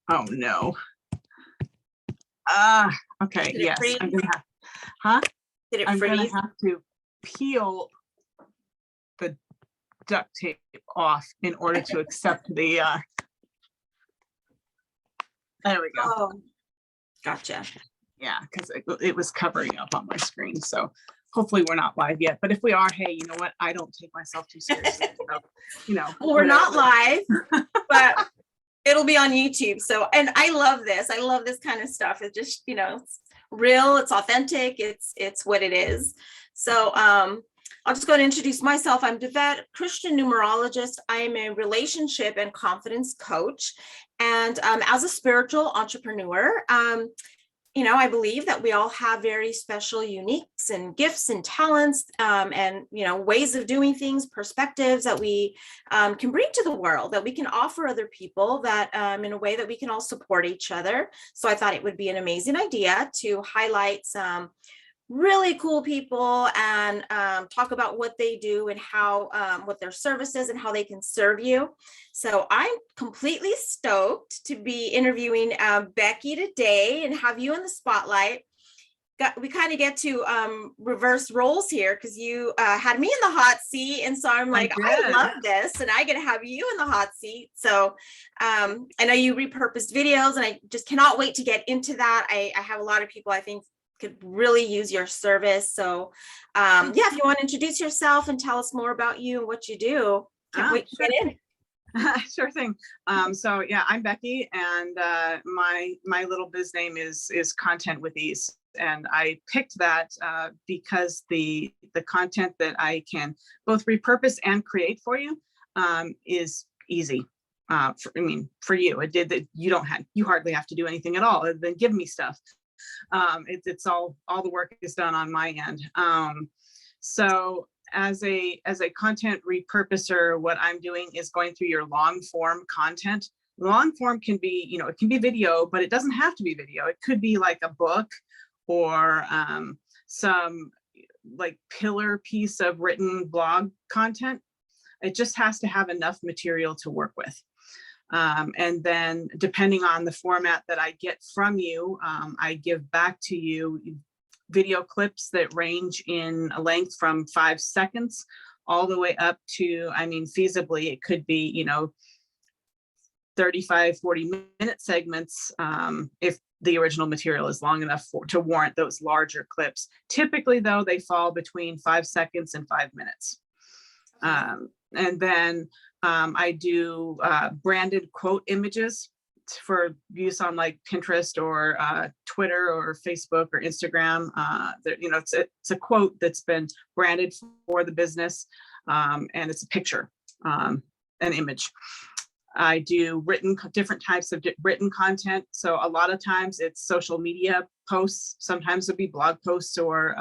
Oh no. Okay. Did it Yes. freeze? I'm gonna have, huh? Did it I'm gonna freeze? have to peel the duct tape off in order to accept the, there we go. Oh, gotcha. Yeah, because it was covering up on my screen. So hopefully we're not live yet. But if we are, hey, you know what? I don't take myself too seriously. So, you know, Well, we're not whatever. live, but it'll be on YouTube. So, and I love this. I love this kind of stuff. It's just, it's real, it's authentic, it's what it is. So, I'll just go and introduce myself. I'm Devet, Christian numerologist. I am a relationship and confidence coach. And as a spiritual entrepreneur, I believe that we all have very special uniques and gifts and talents, and, ways of doing things, perspectives that we can bring to the world, that we can offer other people, that in a way that we can all support each other. So I thought it would be an amazing idea to highlight some really cool people and talk about what they do and how, what their service is and how they can serve you. So I'm completely stoked to be interviewing Becky today and have you in the spotlight. We kind of get to reverse roles here because you had me in the hot seat. And so I'm like, I love this. And I get to have you in the hot seat. So I know you repurposed videos and I just cannot wait to get into that. I have a lot of people I think could really use your service. So if you want to introduce yourself and tell us more about you and what you do, can't wait to get in. Sure thing. So yeah, I'm Becky, and my little biz name is Content with Ease, and I picked that because the content that I can both repurpose and create for you is easy. For you, it did that. You hardly have to do anything at all other than give me stuff. It's all the work is done on my end. So as a content repurposer, what I'm doing is going through your long form content. Long form can be, it can be video, but it doesn't have to be video. It could be like a book or some like pillar piece of written blog content. It just has to have enough material to work with. And then depending on the format that I get from you, I give back to you video clips that range in a length from 5 seconds all the way up to, feasibly, it could be, 35, 40-minute segments if the original material is long enough to warrant those larger clips. Typically, though, they fall between 5 seconds and 5 minutes. And then I do branded quote images for use on like Pinterest or Twitter or Facebook or Instagram. It's a quote that's been branded for the business, and it's a picture, an image. I do different types of written content. So a lot of times it's social media posts. Sometimes it'll be blog posts or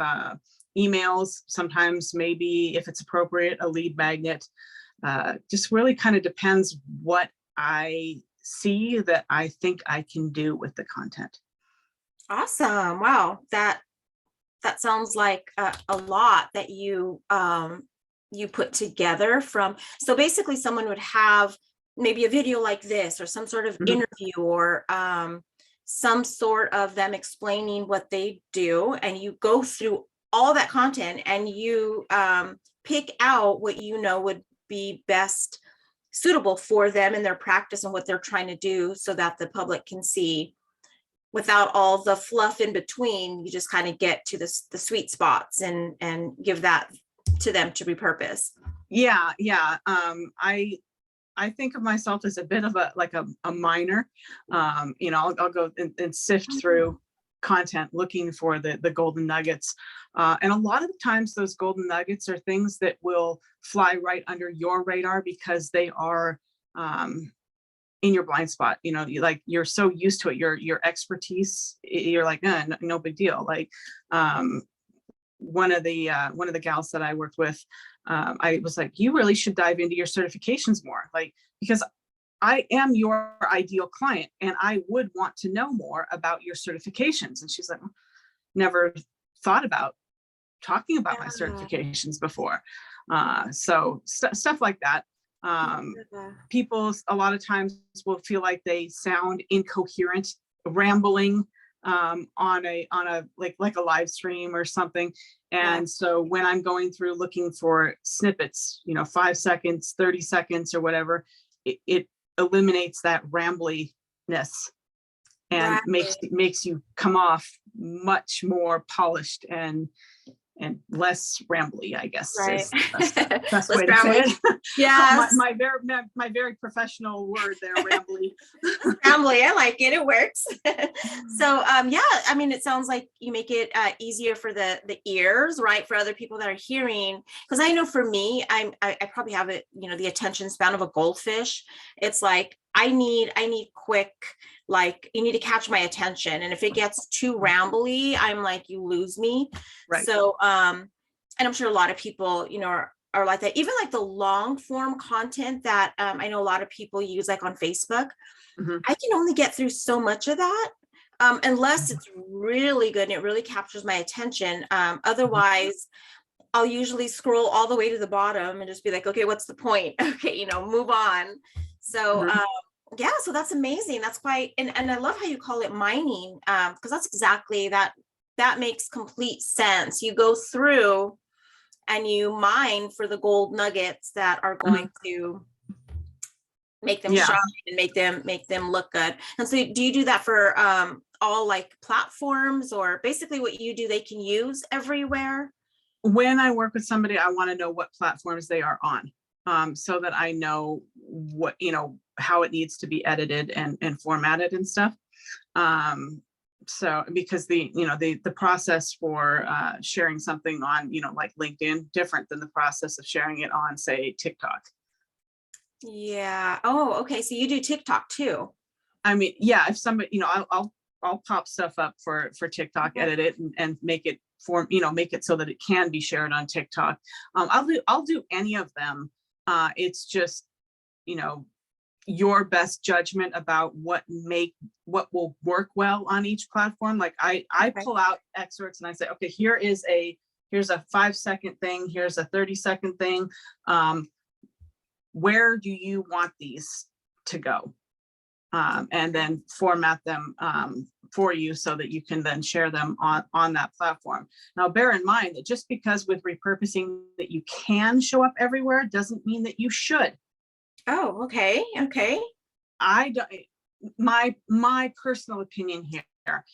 emails. Sometimes maybe, if it's appropriate, a lead magnet. Just really kind of depends what I see that I think I can do with the content. Awesome. Wow. That sounds like a lot that you put together from. So basically someone would have maybe a video like this or some sort of interview or some sort of them explaining what they do. And you go through all that content and you pick out what would be best suitable for them in their practice and what they're trying to do so that the public can see without all the fluff in between. You just kind of get to the sweet spots and give that to them to repurpose. Yeah. I think of myself as a bit of a miner. I'll go and sift through content looking for the golden nuggets. And a lot of the times those golden nuggets are things that will fly right under your radar because they are in your blind spot. You're so used to it, your expertise, you're like, no big deal. Like one of the gals that I worked with, I was like, you really should dive into your certifications more, because I am your ideal client and I would want to know more about your certifications. And she's like, never thought about talking about my certifications before. So stuff like that. People a lot of times will feel like they sound incoherent, rambling on a like a live stream or something. And so when I'm going through looking for snippets, 5 seconds, 30 seconds or whatever, it eliminates that rambliness and makes you come off much more polished and less rambly, I guess. Right. Is the best way to say it. Yeah. my very professional word there, rambly. Rambly, I like it. It works. So yeah, I mean, it sounds like you make it easier for the ears, right? For other people that are hearing, because I know for me, I probably have it, the attention span of a goldfish. It's like I need quick, like you need to catch my attention. And if it gets too rambly, I'm like, you lose me. Right. So and I'm sure a lot of people, are like that. Even like the long form content that I know a lot of people use, like on Facebook. Mm-hmm. I can only get through so much of that unless it's really good and it really captures my attention. Otherwise, I'll usually scroll all the way to the bottom and just be like, okay, what's the point? Okay, move on. So yeah, so that's amazing. That's why, and I love how you call it mining, because that's exactly that. That makes complete sense. You go through and you mine for the gold nuggets that are going to make them shine and make them look good. And so do you do that for all like platforms, or basically what you do they can use everywhere? When I work with somebody, I want to know what platforms they are on, so that I know what, how it needs to be edited and formatted and stuff. So because the process for sharing something on, like LinkedIn, different than the process of sharing it on, say, TikTok. Yeah. Oh, okay. So you do TikTok too. I mean, yeah, if somebody, I'll pop stuff up for TikTok, edit it and make it make it so that it can be shared on TikTok. I'll do any of them. It's just, your best judgment about what will work well on each platform. Like I pull out excerpts and I say, okay, here's a 5-second thing. Here's a 30-second thing. Where do you want these to go? And then format them for you so that you can then share them on that platform. Now, bear in mind that just because with repurposing that you can show up everywhere doesn't mean that you should. Oh, okay. Okay. My personal opinion here,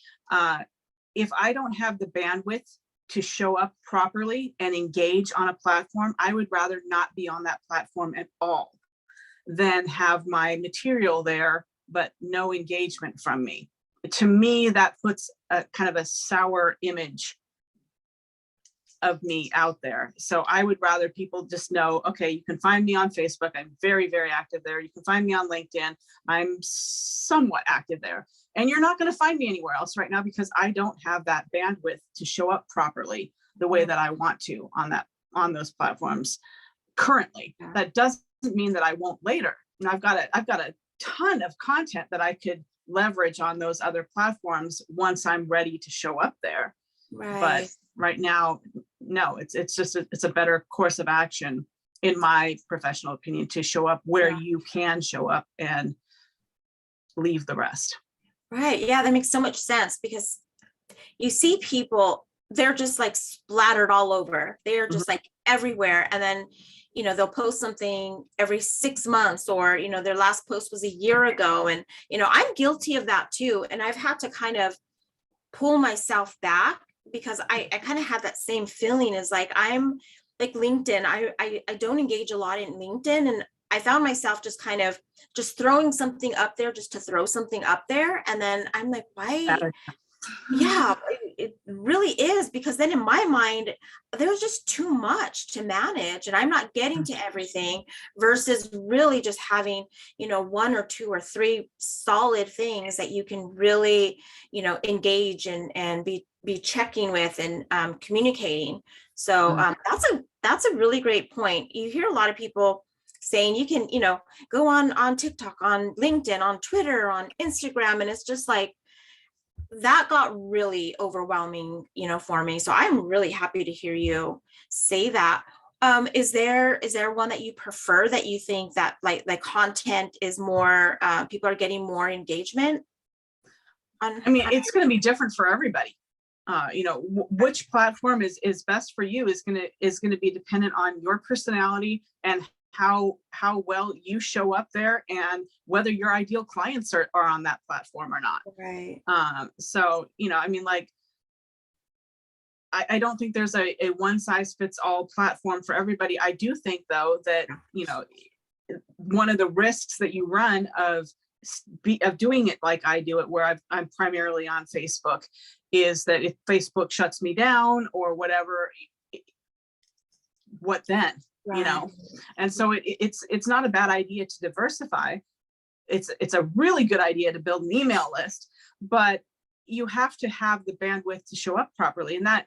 if I don't have the bandwidth to show up properly and engage on a platform, I would rather not be on that platform at all than have my material there, but no engagement from me. To me, that puts a kind of a sour image of me out there. So I would rather people just know, okay, you can find me on Facebook. I'm very, very active there. You can find me on LinkedIn. I'm somewhat active there. And you're not going to find me anywhere else right now because I don't have that bandwidth to show up properly the way that I want to on those platforms currently. That doesn't mean that I won't later. And I've got a ton of content that I could leverage on those other platforms once I'm ready to show up there. Right. But right now, no, it's just it's a better course of action, in my professional opinion, to show up where you can show up and leave the rest. Right. Yeah, that makes so much sense, because you see people, they're just like splattered all over. They're just like everywhere. And then, they'll post something every 6 months, or, their last post was a year ago. And, I'm guilty of that too. And I've had to kind of pull myself back, because I kind of had that same feeling as like, I'm like LinkedIn. I don't engage a lot in LinkedIn, and I found myself just kind of just throwing something up there just to throw something up there. And then I'm like, why? Yeah, it really is, because then in my mind, there's just too much to manage and I'm not getting to everything, versus really just having, 1 or 2 or 3 solid things that you can really, engage and be checking with and communicating. So that's a really great point. You hear a lot of people saying you can, go on TikTok, on LinkedIn, on Twitter, on Instagram, and it's just like, that got really overwhelming, for me. So I'm really happy to hear you say that. Is there one that you prefer, that you think that like content is more, people are getting more engagement on? I mean, it's going to be different for everybody. Which platform is best for you is going to be dependent on your personality and how well you show up there, and whether your ideal clients are on that platform or not. Right. So, I mean, like, I don't think there's a one size fits all platform for everybody. I do think, though, that, one of the risks that you run of doing it like I do it, where I'm primarily on Facebook, is that if Facebook shuts me down or whatever, what then? Right. And so it's not a bad idea to diversify. It's a really good idea to build an email list, but you have to have the bandwidth to show up properly. And that,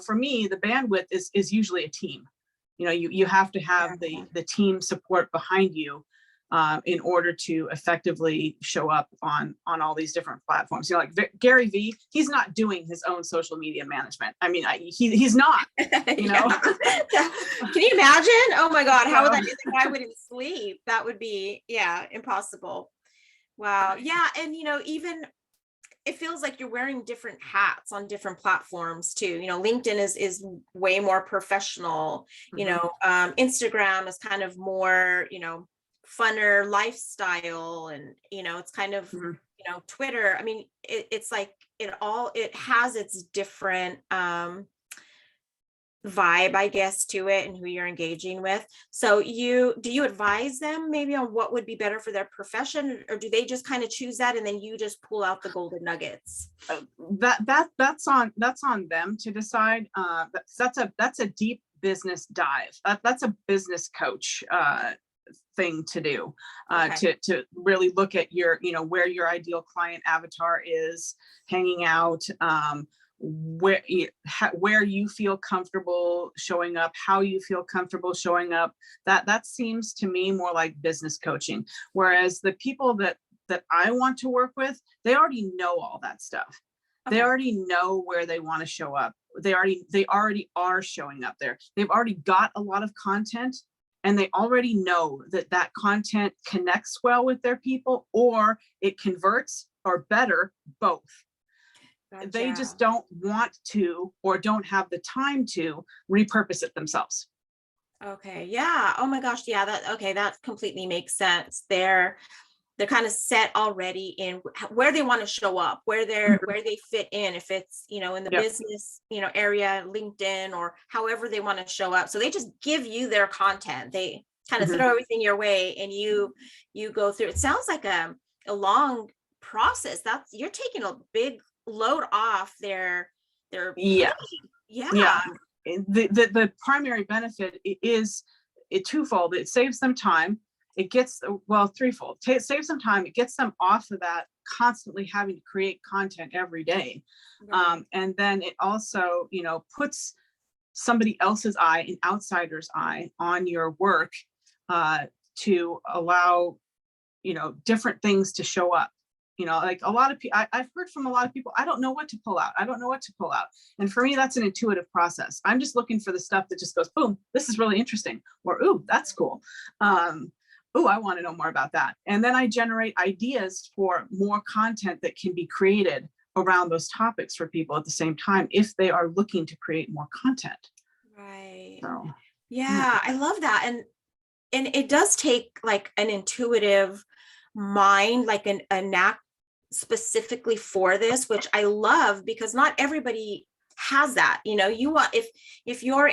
for me, the bandwidth is usually a team. You have to have the team support behind you in order to effectively show up on all these different platforms. Like Gary V, he's not doing his own social media management. I mean, he's not, Can you imagine? Oh my God, how would that be? The guy wouldn't sleep. That would be, impossible. Wow. Yeah. And, even it feels like you're wearing different hats on different platforms too. LinkedIn is way more professional. Instagram is kind of more, funner lifestyle, and it's kind of Twitter. I mean, it's like it has its different vibe, I guess, to it, and who you're engaging with. So do you advise them maybe on what would be better for their profession, or do they just kind of choose that and then you just pull out the golden nuggets? That's on them to decide. That's a deep business dive. That's a business coach thing to do, to really look at your, where your ideal client avatar is hanging out, where you feel comfortable showing up, how you feel comfortable showing up. That seems to me more like business coaching. Whereas the people that I want to work with, they already know all that stuff. Okay. They already know where they want to show up. They already are showing up there. They've already got a lot of content, and they already know that content connects well with their people, or it converts, or better, both. Gotcha. They just don't want to, or don't have the time to repurpose it themselves. Okay. Yeah. Oh my gosh. Yeah. That completely makes sense. They're kind of set already in where they want to show up, where they fit in, if it's, in the business, area, LinkedIn, or however they want to show up. So they just give you their content. They kind of throw everything your way, and you go through. It sounds like a long process. You're taking a big load off their The primary benefit is twofold. It saves them time. It gets, threefold. It saves them time. It gets them off of that constantly having to create content every day. Right. And then it also, puts somebody else's eye, an outsider's eye, on your work, to allow, different things to show up. Like a lot of people, I've heard from a lot of people, I don't know what to pull out. And for me, that's an intuitive process. I'm just looking for the stuff that just goes, boom, this is really interesting. Or, ooh, that's cool. Ooh, I want to know more about that. And then I generate ideas for more content that can be created around those topics for people at the same time, if they are looking to create more content. Right. So, yeah, I love that. And it does take like an intuitive mind, like a knack specifically for this, which I love, because not everybody has that. You want, if you're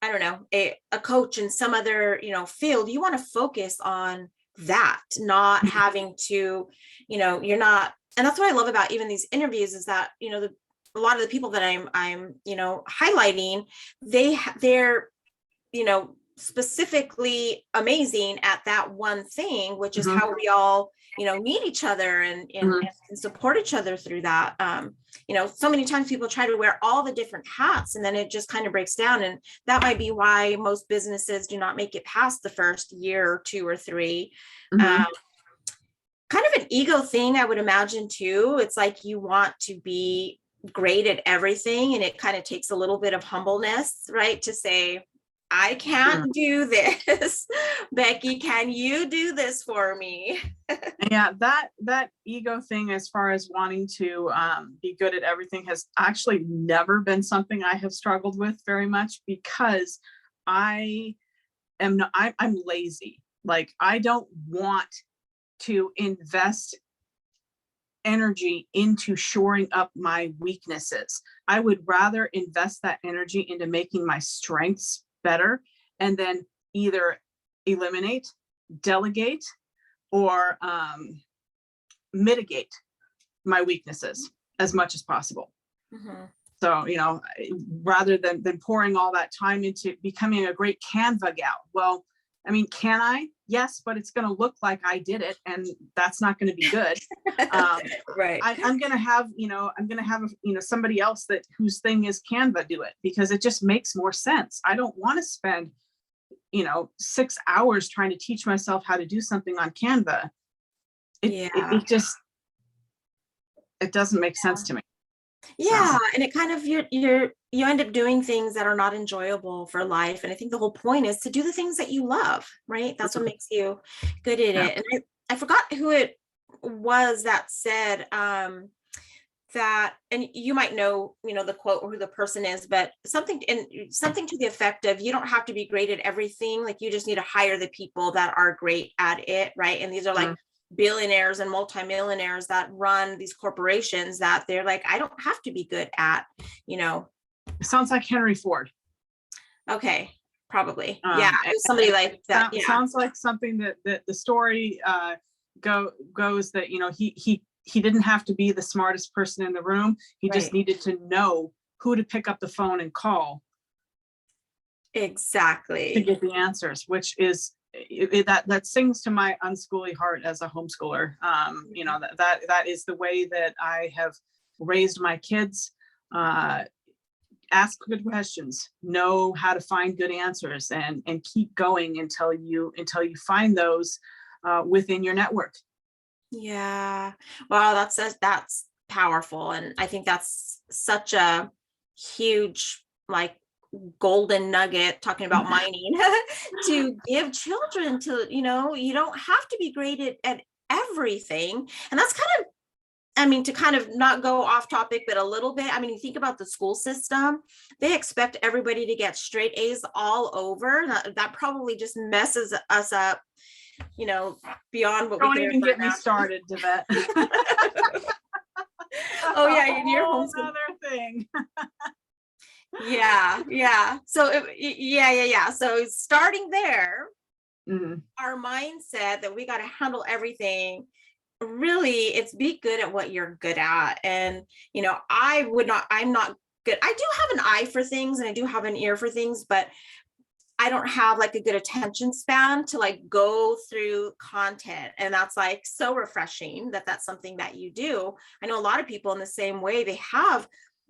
I don't know, a coach in some other, field, you want to focus on that, not having to, you're not. And that's what I love about even these interviews, is that, a lot of the people that I'm highlighting, they're, specifically amazing at that one thing, which is how we all, need each other and support each other through that. So many times people try to wear all the different hats, and then it just kind of breaks down. And that might be why most businesses do not make it past the first year or 2 or 3. Kind of an ego thing, I would imagine too. It's like you want to be great at everything. And it kind of takes a little bit of humbleness, right? To say, I can't do this. Becky, can you do this for me? Yeah, that ego thing, as far as wanting to be good at everything, has actually never been something I have struggled with very much, because I'm lazy. Like, I don't want to invest energy into shoring up my weaknesses. I would rather invest that energy into making my strengths better, and then either eliminate, delegate, or mitigate my weaknesses as much as possible. Mhm. So, rather than pouring all that time into becoming a great Canva gal. Well, I mean, can I? Yes, but it's going to look like I did it, and that's not going to be good. Right. I'm going to have, somebody else whose thing is Canva do it, because it just makes more sense. I don't want to spend, 6 hours trying to teach myself how to do something on Canva. It just, it doesn't make sense to me. Yeah, and it kind of you end up doing things that are not enjoyable for life. And I think the whole point is to do the things that you love, right? That's what makes you good at Yeah. it. And I forgot who it was that said that, and you might know, the quote or who the person is, but something to the effect of, you don't have to be great at everything. Like, you just need to hire the people that are great at it, right? And these are like billionaires and multimillionaires that run these corporations, that they're like, I don't have to be good at, It sounds like Henry Ford. Okay, probably. Yeah, somebody like that. Sounds like something that the story goes that, he didn't have to be the smartest person in the room. He just needed to know who to pick up the phone and call. Exactly. To get the answers, which is that sings to my unschooly heart as a homeschooler. That is the way that I have raised my kids. Ask good questions, know how to find good answers, and keep going until you find those within your network. Yeah. Wow, that's powerful. And I think that's such a huge, like, golden nugget, talking about mining, to give children to, you don't have to be great at everything. And that's kind of, to kind of not go off topic, but a little bit. You think about the school system, they expect everybody to get straight A's all over. That probably just messes us up, beyond what Don't we can even get me started, Devette. Oh yeah, in your home another thing. Yeah. So So starting there, our mindset that we got to handle everything, really, it's be good at what you're good at. And I'm not good. I do have an eye for things, and I do have an ear for things, but I don't have like a good attention span to like go through content. And that's like so refreshing that that's something that you do. I know a lot of people in the same way.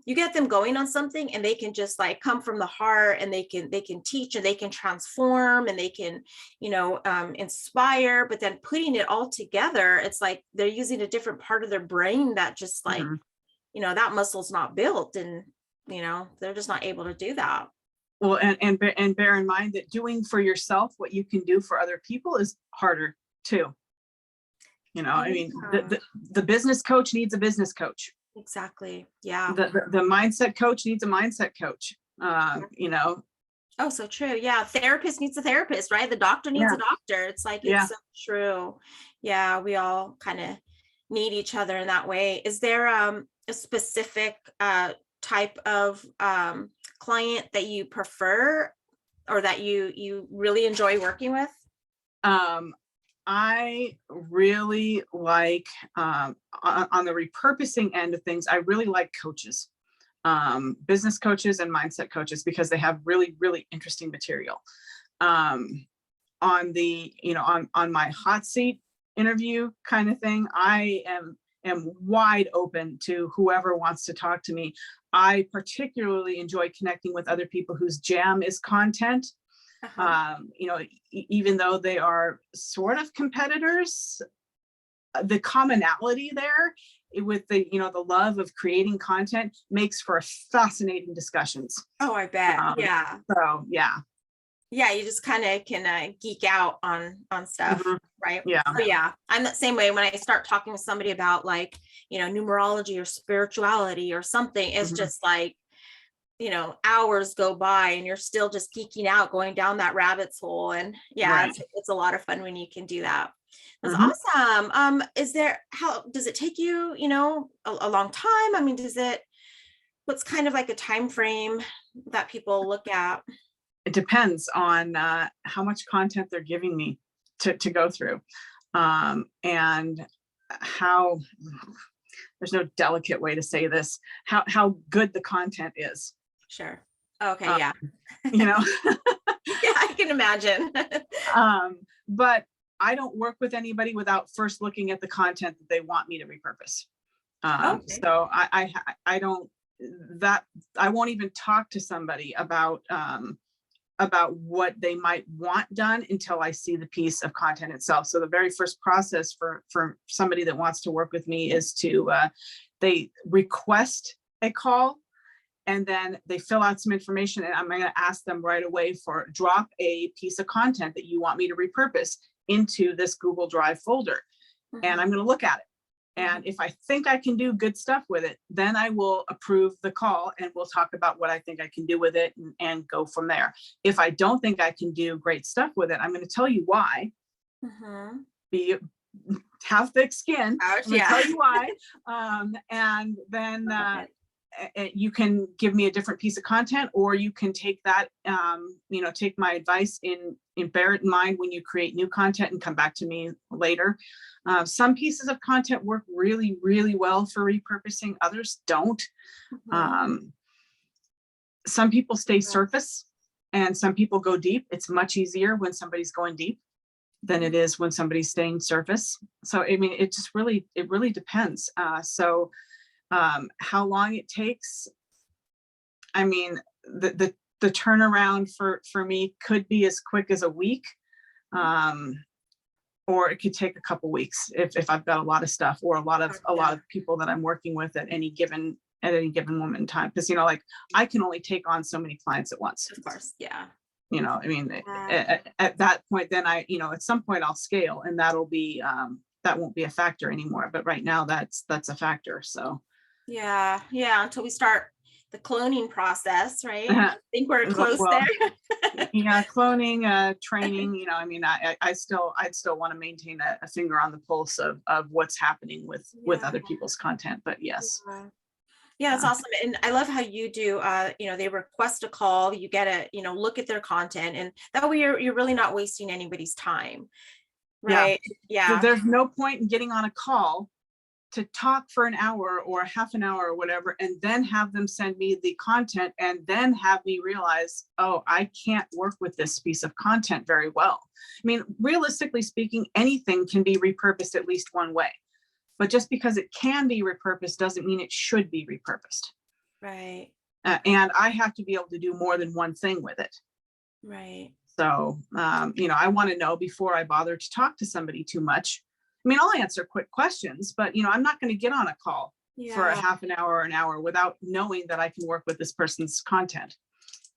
You get them going on something, and they can just like come from the heart, and they can teach, and they can transform, and they can, inspire. But then putting it all together, it's like they're using a different part of their brain that just like, that muscle's not built, and, they're just not able to do that. Well, and bear in mind that doing for yourself what you can do for other people is harder too. The business coach needs a business coach. Exactly. Yeah. The mindset coach needs a mindset coach. Oh, so true. Yeah. Therapist needs a therapist, right? The doctor needs a doctor. It's like, it's so true. Yeah. We all kind of need each other in that way. Is there a specific type of client that you prefer, or that you really enjoy working with? I really like, on the repurposing end of things, I really like coaches, business coaches and mindset coaches, because they have really, really interesting material. On the, on my hot seat interview kind of thing, I am wide open to whoever wants to talk to me. I particularly enjoy connecting with other people whose jam is content. Even though they are sort of competitors, the commonality there with the, the love of creating content makes for fascinating discussions. Oh, I bet. Yeah. So yeah. Yeah, you just kind of can geek out on stuff, Mhm. right? Yeah. So yeah, I'm the same way when I start talking to somebody about like, numerology or spirituality or something. It's Mhm. just like, hours go by and you're still just geeking out, going down that rabbit's hole. And yeah, Right. it's a lot of fun when you can do that. That's Mhm. awesome. How does it take you, a long time? I mean, what's kind of like a time frame that people look at? It depends on how much content they're giving me to go through, and how, there's no delicate way to say this, how good the content is. Sure. Okay. Um, Yeah. you know, Yeah, I can imagine. but I don't work with anybody without first looking at the content that they want me to repurpose. Okay. So I don't, that I won't even talk to somebody about what they might want done until I see the piece of content itself. So the very first process for somebody that wants to work with me is to they request a call, and then they fill out some information, and I'm going to ask them right away for drop a piece of content that you want me to repurpose into this Google Drive folder. And I'm going to look at it. And if I think I can do good stuff with it, then I will approve the call and we'll talk about what I think I can do with it and go from there. If I don't think I can do great stuff with it, I'm going to tell you why. Have thick skin. Ouch, I'm going to yeah. tell you why. And then you can give me a different piece of content, or you can take that, take my advice and bear it in mind when you create new content and come back to me later. Some pieces of content work really, really well for repurposing. Others don't. Some people stay surface and some people go deep. It's much easier when somebody's going deep than it is when somebody's staying surface. So, I mean, it really depends. How long it takes. I mean, the turnaround for me could be as quick as a week. Or it could take a couple weeks if I've got a lot of stuff or a lot of people that I'm working with at any given moment in time. Because, like, I can only take on so many clients at once. Of course. Yeah. I mean, at that point, then at some point I'll scale, and that'll be, that won't be a factor anymore. But right now that's a factor. So. Yeah. Until we start the cloning process, right? I think we're close there. Yeah, cloning, training, I mean, I'd still want to maintain a finger on the pulse of what's happening with other people's content. But yes. Yeah, it's awesome. And I love how you do, they request a call, you get a, look at their content, and that way you're really not wasting anybody's time. Right. Yeah. There's no point in getting on a call to talk for an hour or half an hour or whatever, and then have them send me the content and then have me realize, oh, I can't work with this piece of content very well. I mean, realistically speaking, anything can be repurposed at least one way, but just because it can be repurposed doesn't mean it should be repurposed. Right. And I have to be able to do more than one thing with it. Right. So, I want to know before I bother to talk to somebody too much. I mean, I'll answer quick questions, but, I'm not going to get on a call for a half an hour or an hour without knowing that I can work with this person's content.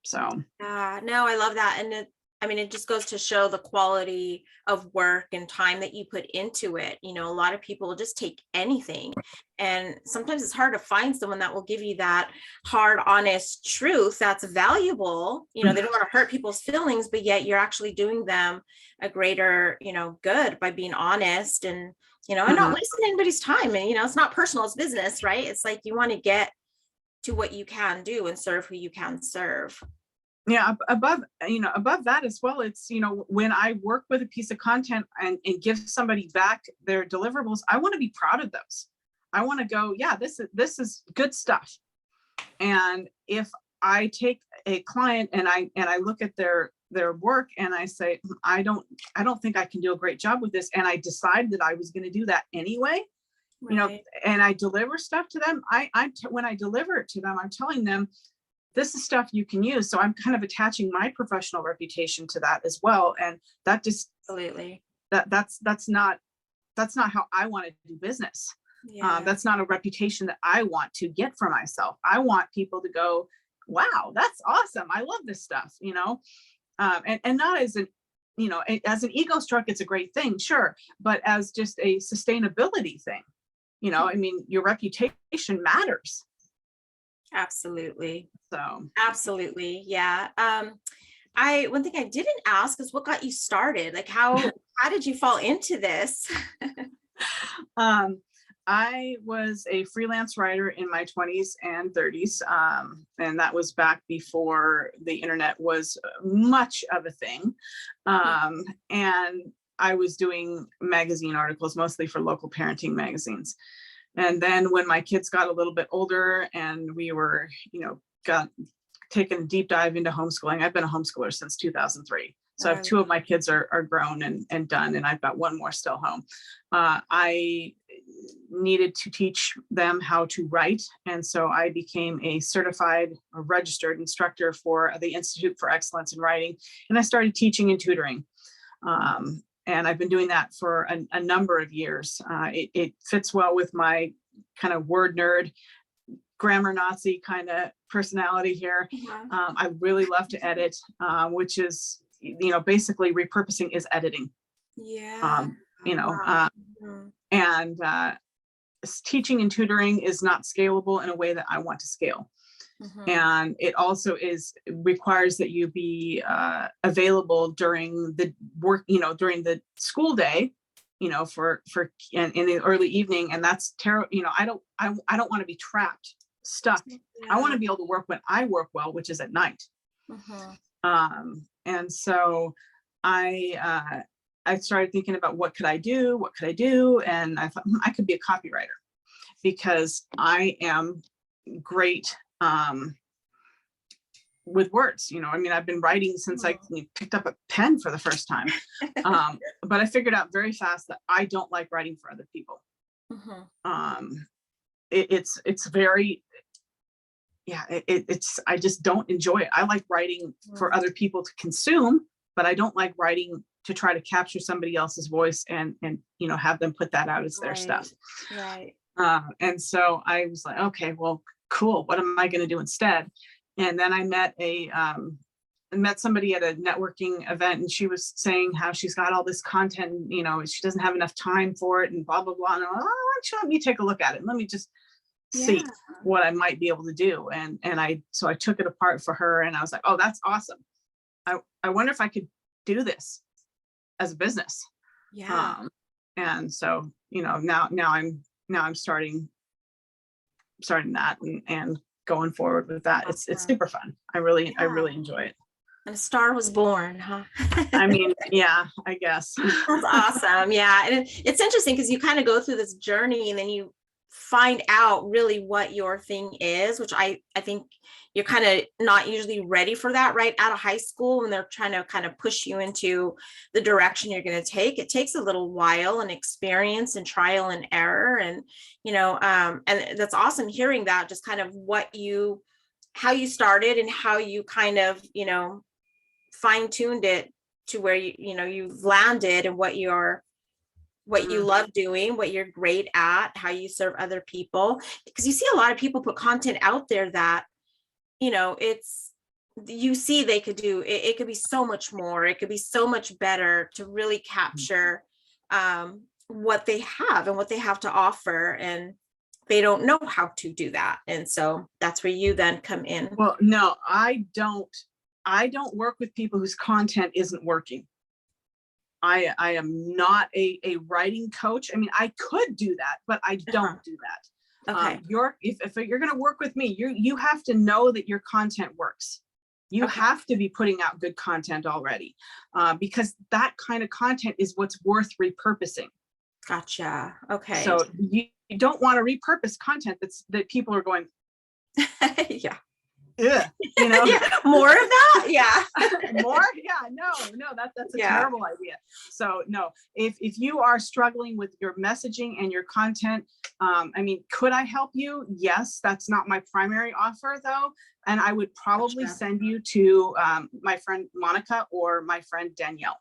So. No, I love that. And it just goes to show the quality of work and time that you put into it. A lot of people just take anything, and sometimes it's hard to find someone that will give you that hard, honest truth that's valuable. They don't want to hurt people's feelings, but yet you're actually doing them a greater, good by being honest and, and not wasting anybody's time. And, it's not personal, it's business, right? It's like you want to get to what you can do and serve who you can serve. Yeah, above that as well, it's, when I work with a piece of content and give somebody back their deliverables, I want to be proud of those. I want to go, yeah, this is good stuff. And if I take a client and I look at their work and I say, I don't think I can do a great job with this, and I decide that I was going to do that anyway, right. And I deliver stuff to them, when I deliver it to them, I'm telling them, this is stuff you can use. So I'm kind of attaching my professional reputation to that as well. And that just, Absolutely. that's not that's not how I want to do business. Yeah. That's not a reputation that I want to get for myself. I want people to go, wow, that's awesome. I love this stuff, and not as an, as an ego stroke, it's a great thing, sure. But as just a sustainability thing, I mean, your reputation matters. Absolutely. So, Absolutely. Yeah. One thing I didn't ask is what got you started? Like how did you fall into this? I was a freelance writer in my 20s and 30s. And that was back before the internet was much of a thing. And I was doing magazine articles, mostly for local parenting magazines. And then when my kids got a little bit older and we were, got taken a deep dive into homeschooling. I've been a homeschooler since 2003. So I have two of my kids are grown and done, and I've got one more still home. I needed to teach them how to write. And so I became a certified or registered instructor for the Institute for Excellence in Writing. And I started teaching and tutoring. And I've been doing that for a number of years. It fits well with my kind of word nerd, grammar Nazi kind of personality here. I really love to edit, which is, basically repurposing is editing. Yeah. And teaching and tutoring is not scalable in a way that I want to scale. And it also requires that you be available during the work, during the school day, for in the early evening. And that's terrible. I don't want to be trapped, stuck. Yeah. I want to be able to work when I work well, which is at night. And so I started thinking about what could I do? And I thought I could be a copywriter because I am great with words. I've been writing since I picked up a pen for the first time. But I figured out very fast that I don't like writing for other people. It's very, I just don't enjoy it. I like writing for other people to consume, but I don't like writing to try to capture somebody else's voice and have them put that out as their stuff. Right. And so I was like, okay, well, cool. What am I going to do instead? And then I met somebody at a networking event, and she was saying how she's got all this content, she doesn't have enough time for it and blah, blah, blah. And I'm like, why don't you let me take a look at it? And let me just see what I might be able to do. And so I took it apart for her, and I was like, oh, that's awesome. I wonder if I could do this as a business. And so, now I'm starting that and going forward with that. It's super fun. I really enjoy it. And a star was born, huh? I mean, yeah, I guess. That's awesome. Yeah. And it's interesting because you kind of go through this journey and then you find out really what your thing is, which I think you're kind of not usually ready for that right out of high school when they're trying to kind of push you into the direction you're going to take. It takes a little while and experience and trial and error. And, and that's awesome hearing that, just kind of how you started and how you kind of, fine tuned it to where you've landed and what you love doing, what you're great at, how you serve other people. Because you see a lot of people put content out there that, they could do, it could be so much more. It could be so much better to really capture what they have and what they have to offer. And they don't know how to do that. And so that's where you then come in. Well, no, I don't work with people whose content isn't working. I am not a writing coach. I mean, I could do that, but I don't do that. Okay. If you're going to work with me, you have to know that your content works. You have to be putting out good content already, because that kind of content is what's worth repurposing. Gotcha. Okay. So you don't want to repurpose content that people are going, yeah. Yeah, more of that. Yeah. More. Yeah, no, that's a terrible idea. So no, if you are struggling with your messaging and your content, could I help you? Yes, that's not my primary offer though. And I would probably send you to my friend Monica or my friend Danielle.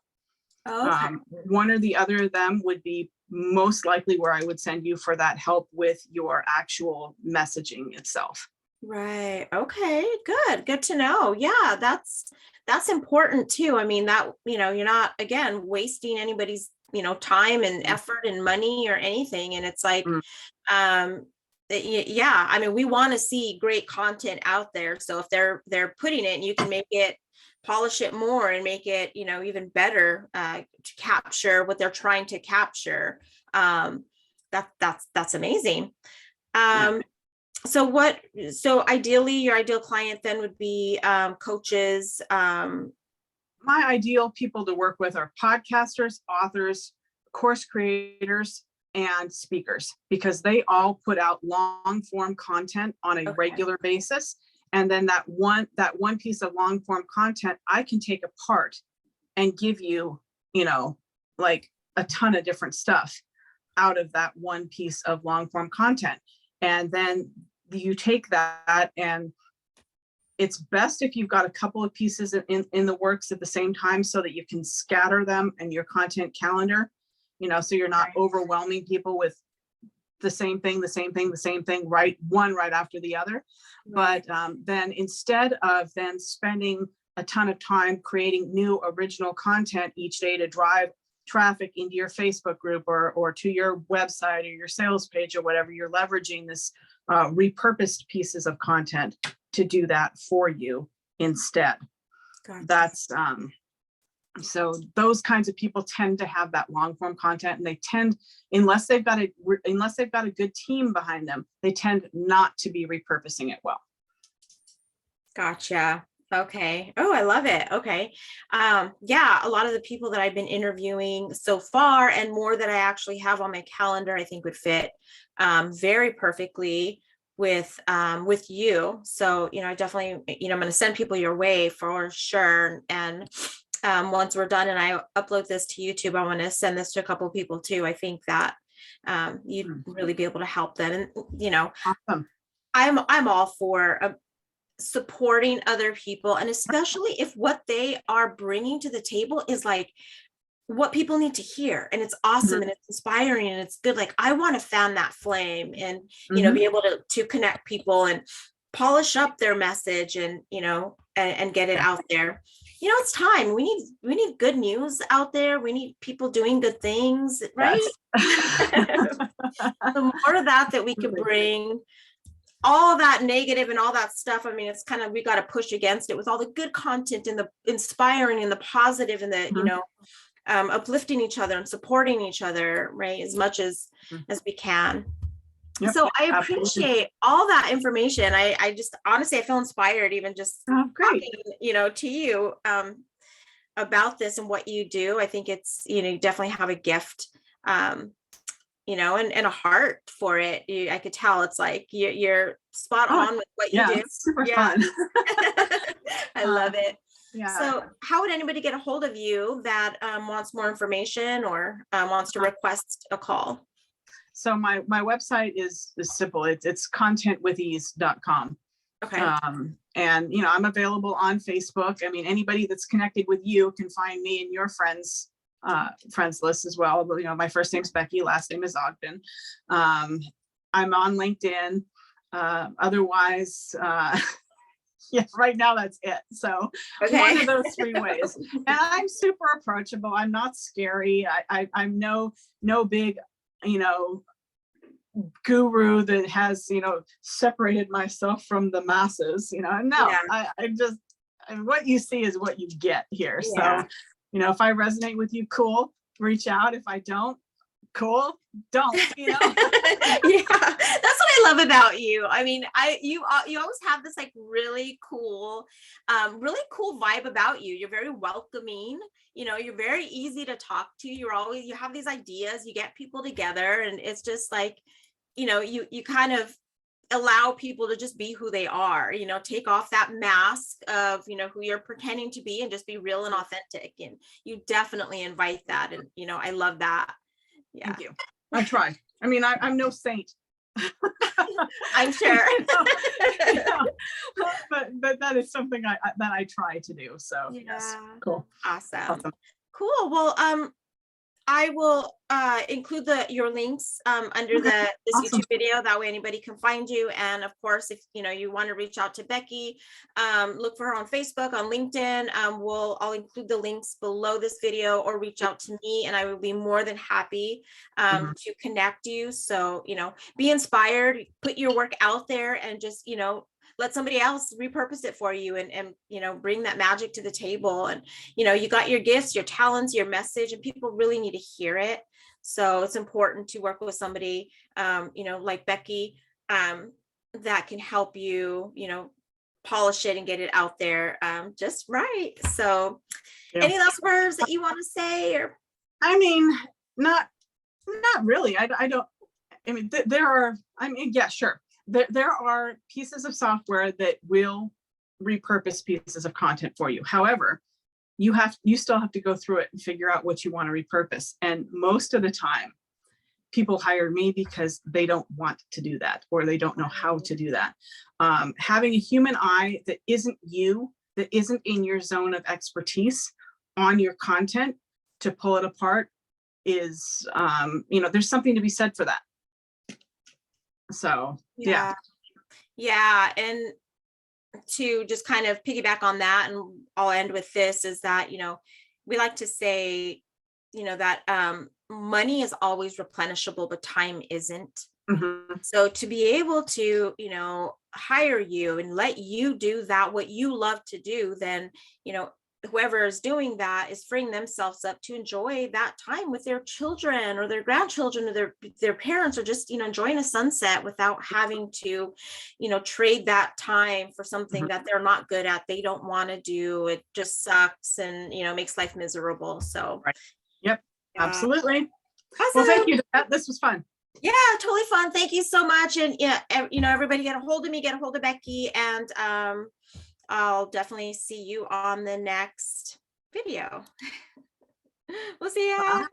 Okay. One or the other of them would be most likely where I would send you for that help with your actual messaging itself. Right. Okay. Good to know. Yeah, that's important too. I mean, that, you're not, again, wasting anybody's, time and effort and money or anything. And it's like, Mm. yeah, I mean, we want to see great content out there. So if they're putting it, and you can make it, polish it more and make it, even better, to capture what they're trying to capture. That's amazing. Yeah. So ideally your ideal client then would be coaches. My ideal people to work with are podcasters, authors, course creators, and speakers, because they all put out long form content on a Okay. regular basis. And then that one piece of long form content I can take apart and give you, like a ton of different stuff out of that one piece of long form content. And then you take that, and it's best if you've got a couple of pieces in the works at the same time, so that you can scatter them in your content calendar, so you're not overwhelming people with the same thing, right after the other. Right. But then instead of then spending a ton of time creating new original content each day to drive traffic into your Facebook group or to your website or your sales page or whatever, you're leveraging this repurposed pieces of content to do that for you instead. Gotcha. That's so those kinds of people tend to have that long form content, and they tend, unless they've got a good team behind them, they tend not to be repurposing it well. Gotcha. Okay. Oh, I love it. Okay. Yeah, a lot of the people that I've been interviewing so far, and more that I actually have on my calendar, I think would fit very perfectly with you. So, I definitely, I'm going to send people your way for sure. And once we're done and I upload this to YouTube, I want to send this to a couple of people too. I think that you'd really be able to help them. And, Awesome. I'm all for supporting other people, and especially if what they are bringing to the table is like what people need to hear, and it's awesome and it's inspiring and it's good. Like, I want to fan that flame and be able to connect people and polish up their message and and get it out there. It's time. We need good news out there. We need people doing good things, right? The more of that we can bring, all that negative and all that stuff, I mean, it's kind of, we got to push against it with all the good content and the inspiring and the positive and the uplifting each other and supporting each other, right, as much as we can. Yep, so I appreciate all that information. I just honestly, I feel inspired even just talking, to you about this and what you do. I think it's, you definitely have a gift, and a heart for it. I could tell it's like you're spot on with what you do. It's super fun. I love it. Yeah. So how would anybody get a hold of you that wants more information or wants to request a call? So my website is simple. It's contentwithease.com. Okay. And I'm available on Facebook. I mean, anybody that's connected with you can find me in your friends list as well. But my first name's Becky, last name is Ogden. I'm on LinkedIn. Otherwise, right now that's it. So one of those three ways. And I'm super approachable. I'm not scary. I'm no big, guru that has, separated myself from the masses, no, I just, what you see is what you get here. So, if I resonate with you, cool, reach out. If I don't, cool, don't, Yeah, that's what I love about you. I mean, you always have this like really cool vibe about you. You're very welcoming. You're very easy to talk to. You have these ideas, you get people together, and it's just like, you kind of allow people to just be who they are, take off that mask of, who you're pretending to be and just be real and authentic. And you definitely invite that. And, I love that. Yeah. Thank you. I try. I mean, I'm no saint. I'm sure. But that is something that I try to do. So yes. Cool. Awesome. Cool. Well, I will include your links under Okay, this awesome. YouTube video. That way anybody can find you. And of course, if you want to reach out to Becky, look for her on Facebook, on LinkedIn. I'll include the links below this video, or reach out to me and I will be more than happy Mhm. to connect you. So, be inspired, put your work out there, and just, let somebody else repurpose it for you, and bring that magic to the table. And you got your gifts, your talents, your message, and people really need to hear it. So it's important to work with somebody like Becky, that can help you polish it and get it out there just right. So Yeah. any last words that you want to say? Or I mean, not really. I don't. I mean, there are. I mean, yeah, sure. There are pieces of software that will repurpose pieces of content for you. However, you still have to go through it and figure out what you want to repurpose. And most of the time, people hire me because they don't want to do that, or they don't know how to do that. Having a human eye that isn't you, that isn't in your zone of expertise on your content to pull it apart is, there's something to be said for that. So yeah. Yeah. And to just kind of piggyback on that, and I'll end with this, is that, we like to say, that money is always replenishable, but time isn't. Mhm. So to be able to, hire you and let you do that, what you love to do, then, whoever is doing that is freeing themselves up to enjoy that time with their children or their grandchildren or their parents, or just, enjoying a sunset without having to, trade that time for something Mhm. that they're not good at, they don't want to do. It just sucks and, makes life miserable. So, Right. Yep. Absolutely. Well, awesome. thank you. This was fun. Yeah, totally fun. Thank you so much. And yeah, everybody get a hold of me, get a hold of Becky, and I'll definitely see you on the next video. We'll see ya. Bye.